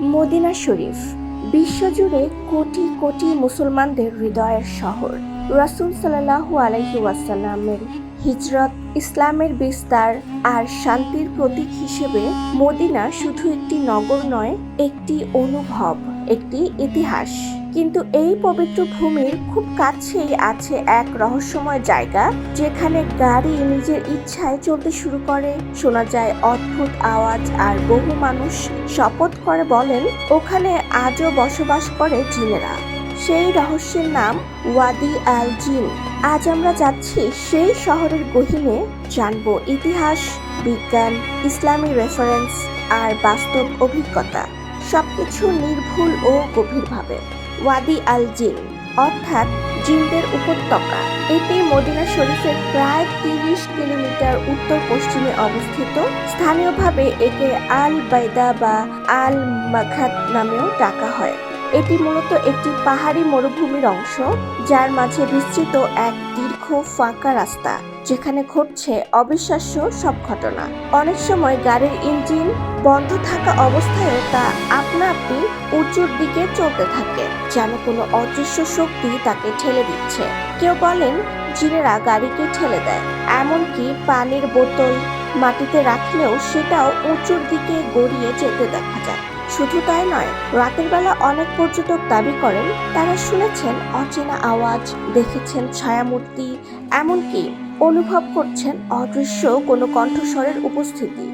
Medina শরীফ বিশ্বজুড়ে কোটি কোটি মুসলমানদের হৃদয়ের শহর। রাসূল সাল্লাল্লাহু আলাইহি ওয়াসাল্লামের হিজরত, ইসলামের বিস্তার আর শান্তির প্রতীক হিসেবে মদিনা শুধু একটি নগর নয়, একটি অনুভব, একটি ইতিহাস। কিন্তু এই পবিত্র ভূমির খুব কাছেই আছে এক রহস্যময় জায়গা, যেখানে গাড়ি নিজের ইচ্ছায় চলতে শুরু করে, শোনা যায় অদ্ভুত আওয়াজ, আর বহু মানুষ শপথ করে বলেন ওখানে আজও বসবাস করে জিনেরা। সেই রহস্যের নাম ওয়াদি আল জিন। আজ আমরা যাচ্ছি সেই শহরের গহীনে, জানবো ইতিহাস, বিজ্ঞান, ইসলামী রেফারেন্স আর বাস্তব অভিজ্ঞতা, সবকিছু নির্ভুল ও গভীরভাবে। ওয়াদি আল জিন অর্থাৎ জিনদের উপত্যকা। এটি মদিনা শরীফের প্রায় ৩০ কিলোমিটার উত্তর পশ্চিমে অবস্থিত। স্থানীয়ভাবে একে আল বাইদা বা আল মাখাত নামেও ডাকা হয়। এটি মূলত একটি পাহাড়ি মরুভূমির অংশ, যার মাঝে বিস্তৃত এক দীর্ঘ ফাঁকা রাস্তা, যেখানে ঘটছে অবিশ্বাস্য সব ঘটনা। অনেক সময় গাড়ির ইঞ্জিন বন্ধ থাকা অবস্থায় তা আপনা আপনি উঁচুর দিকে চলতে থাকে, যেন কোনো অদৃশ্য শক্তি তাকে ঠেলে দিচ্ছে। কেউ বলেন জিনেরা গাড়িকে ঠেলে দেয়, এমনকি পানির বোতল মাটিতে রাখলেও সেটাও উঁচুর দিকে গড়িয়ে যেতে দেখা যায়। শুধু তাই নয়, রাতের বেলা অনেক পর্যটক দাবি করেন তারা শুনেছেন অচেনা আওয়াজ, দেখেছেন ছায়ামূর্তি, এমনকি অনুভব করছেন অদৃশ্য কোনো কণ্ঠস্বরের উপস্থিতি।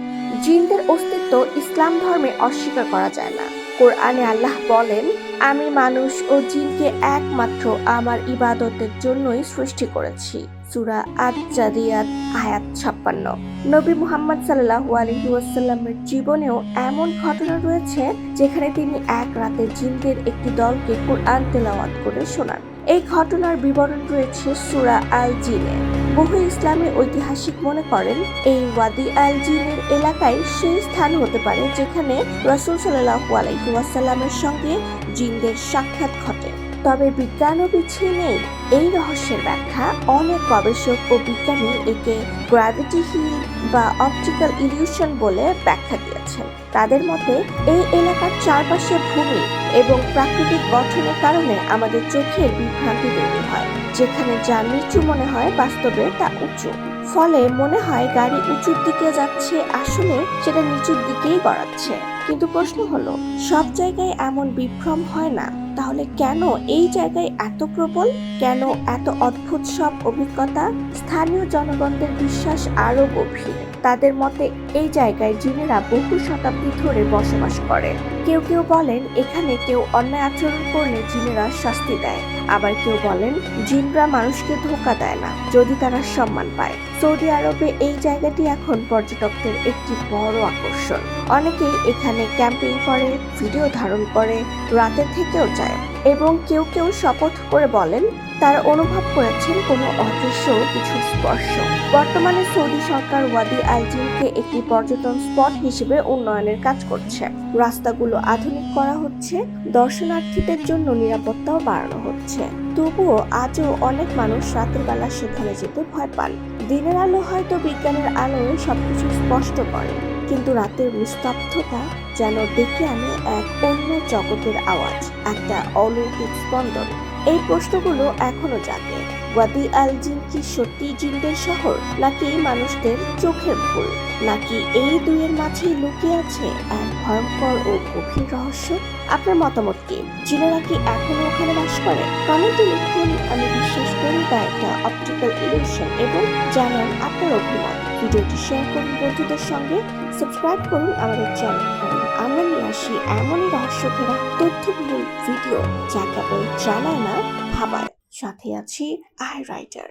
জিনদের অস্তিত্ব ইসলাম ধর্মে অস্বীকার করা যায় না। কোরআনে আল্লাহ বলেন, আমি মানুষ ও জিনকে একমাত্র আমার ইবাদতের জন্যই সৃষ্টি করেছি। সূরা আয-যারিয়াত আয়াত ৫৬। নবী মুহাম্মদ সাল্লাল্লাহু আলাইহি ওয়াসাল্লামের জীবনেও এমন ঘটনা রয়েছে যেখানে তিনি এক রাতে জিনদের একটি দলকে কুরআন তেলাওয়াত করে শোনান। এই ঘটনার বিবরণ রয়েছে সূরা আল জিনে। বহু ইসলামী ঐতিহাসিক মনে করেন এই ওয়াদি আল জিনের এলাকায় সেই স্থান হতে পারে যেখানে রাসূল সাল্লাল্লাহু আলাইহি ওয়াসাল্লামের সঙ্গে জিনদের সাক্ষাৎ ঘটে। তবে বিজ্ঞানও পিছিয়ে নেই এই রহস্যের ব্যাখ্যা। অনেক গবেষক ও বিজ্ঞানী একে গ্র্যাভিটি হিল বা অপটিক্যাল ইলিউশন বলে ব্যাখ্যা দিয়েছেন। তাদের মতে এই এলাকার চারপাশে ভূমি এবং প্রাকৃতিক গঠনের কারণে আমাদের চোখের বিভ্রান্তি তৈরি হয়। যেখানে যা নিচু মনে হয় বাস্তবে তা উঁচু। ফলে মনে হয় গাড়ি উঁচুর দিকে যাচ্ছে, আসলে সেটা নিচুর দিকেই গড়াচ্ছে। কিন্তু প্রশ্ন হলো, সব জায়গায় এমন বিভ্রম হয় না, তাহলে কেন এই জায়গায় এত প্রবল? কেন এত অদ্ভুত সব অভিজ্ঞতা? স্থানীয় জনগণদের বিশ্বাস আরো গভীর। তাদের মতে এই জায়গায় জিনেরা বহু শতাব্দী ধরে বসবাস করে। কেউ কেউ বলেন এখানে কেউ অন্যায় আচরণ করলে জিনেরা শাস্তি দেয়। আবার কেউ বলেন জিনরা মানুষকে ধোঁকা দেয় না যদি তারা সম্মান পায়। সৌদি আরবে এই জায়গাটি এখন পর্যটকদের একটি বড় আকর্ষণ। অনেকেই এখানে ক্যাম্পিং করে, ভিডিও ধারণ করে, রাতে থেকেও যায়, এবং কেউ কেউ শপথ করে বলেন তারা অনুভব করেছেন কোনো অদৃশ্য কিছু স্পর্শ। বর্তমানে সৌদি সরকার ওয়াদি আল জিনকে একটি পর্যটন স্পট হিসেবে উন্নয়নের কাজ করছে। রাস্তাগুলো আধুনিক করা হচ্ছে, দর্শনার্থীদের জন্য নিরাপত্তাও বাড়ানো হচ্ছে। তবুও আজও অনেক মানুষ রাতের বেলা সেখানে যেতে ভয় পান। দিনের আলো হয়তো বিজ্ঞানের আলোয় সবকিছু স্পষ্ট করে, কিন্তু রাতের নিস্তব্ধতা যেন ডেকে আনে এক অন্য জগতের আওয়াজ, একটা অলৌকিক স্পন্দন। এই প্রশ্নগুলো এখনো জাগে। ওয়াদি আল জিন কি সত্যি জিনদের শহর, নাকি মানুষদের চোখের ভুল, নাকি এই দুইয়ের মাঝেই লুকিয়ে আছে এক ভয়ঙ্কর ও গভীর রহস্য? আপনার মতামত কি? জিনেরা কি এখনো ওখানে বাস করে? কমেন্টে লিখুন আমি বিশ্বাস করি বা একটা অপটিক্যাল ইলিউশন, এবং জানান আপনার অভিমত। ভিডিওটি শেয়ার করুন বন্ধুদের সঙ্গে, সাবস্ক্রাইব করুন আমাদের চ্যানেল, কারণ আমরা নিয়ে আসি এমনই রহস্যভরা তথ্যবহুল ভিডিও যা কেবল জানায় না, ভাবায়। সাথে আছি আই রাইটার।